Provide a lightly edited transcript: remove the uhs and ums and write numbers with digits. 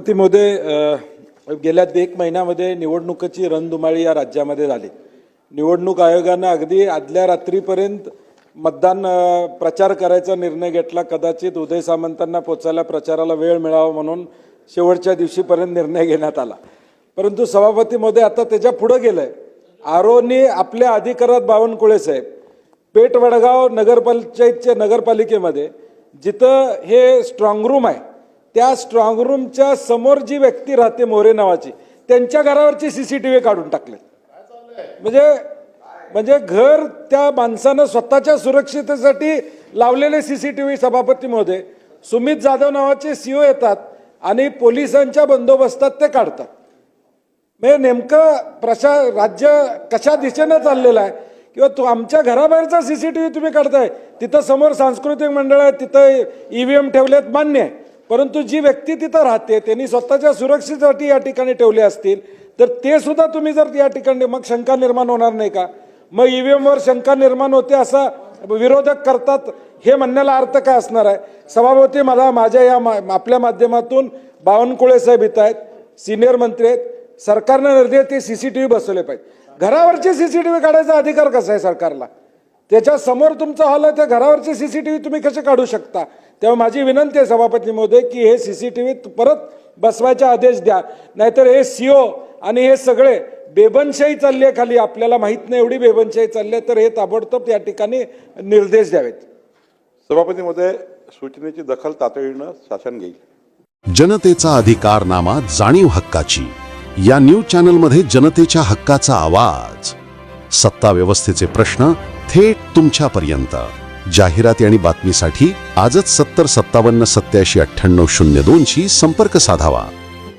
सभापती महोदय, गेल्या एक महिन्यामध्ये निवडणुकीची रणधुमाळी या राज्यामध्ये झाली। निवडणूक आयोगाने अगदी आदल्या रात्रीपर्यंत मतदान प्रचार करायचा निर्णय घेतला। कदाचित उदय सामंतांना पोचायला प्रचाराला वेळ मिळावा म्हणून शेवटच्या दिवशीपर्यंत निर्णय घेण्यात आला। परंतु सभापती महोदय आता त्याच्या पुढे गेलंय। आरोनी आपल्या अधिकारात बावनकुळे साहेब पेठ वडगाव नगरपंचायतच्या नगरपालिकेमध्ये जिथं हे स्ट्रॉंग रूम आहे त्या स्ट्रॉंग रूमच्या समोर जी व्यक्ती राहते मोरे नावाची त्यांच्या घरावरची सीसीटीव्ही काढून टाकले। म्हणजे घर त्या माणसानं स्वतःच्या सुरक्षिततेसाठी लावलेले सीसीटीव्ही। सभापती महोदय, सुमित जाधव नावाचे सीओ येतात आणि पोलिसांच्या बंदोबस्तात ते काढतात। म्हणजे नेमकं राज्य कशा दिशेने चाललेलं आहे किंवा तो आमच्या घराबाहेरचा सीसीटीव्ही तुम्ही काढताय। तिथं समोर सांस्कृतिक मंडळ आहे, तिथं ईव्हीएम ठेवलेत, मान्य आहे, परंतु जी व्यक्ती तिथं राहते त्यांनी स्वतःच्या सुरक्षेसाठी या ठिकाणी ठेवले असतील तर ते सुद्धा तुम्ही जर या ठिकाणी मग शंका निर्माण होणार नाही का? मग ईव्हीएमवर शंका निर्माण होते असा विरोधक करतात, हे म्हणण्याला अर्थ काय असणार आहे? सभापती, मला माझ्या या आपल्या माध्यमातून बावनकुळे साहेब येत आहेत, सिनियर मंत्री आहेत, सरकारने निर्देश ते सीसीटीव्ही बसवले पाहिजे। घरावरचे सीसीटीव्ही काढायचा अधिकार कसा आहे सरकारला? त्याच्या समोर तुमचा हॉल आहे, त्या घरावरचे सीसीटीव्ही तुम्ही कसे काढू शकता? तेव्हा माझी विनंती आहे सभापती महोदय की हे सीसीटीव्ही परत बसवायचा आदेश द्या, नाहीतर हे सीओ आणि हे सगळे बेबनशाही चालली आहे खाली, आपल्याला माहित नाही एवढी बेबनशाही चालली आहे, तर हे ताबडतोब या ठिकाणी निर्देश द्यावेत। सभापती महोदय, सूचनेची दखल तातडीनं शासन घेईल। जनतेचा अधिकारनामा, जाणीव हक्काची, या न्यूज चॅनलमध्ये जनतेच्या हक्काचा आवाज, सत्ता व्यवस्थेचे प्रश्न थेट तुमच्यापर्यंत। जाहिराती आणि बातमीसाठी आजच 70 57 87 98 02 शी संपर्क साधावा।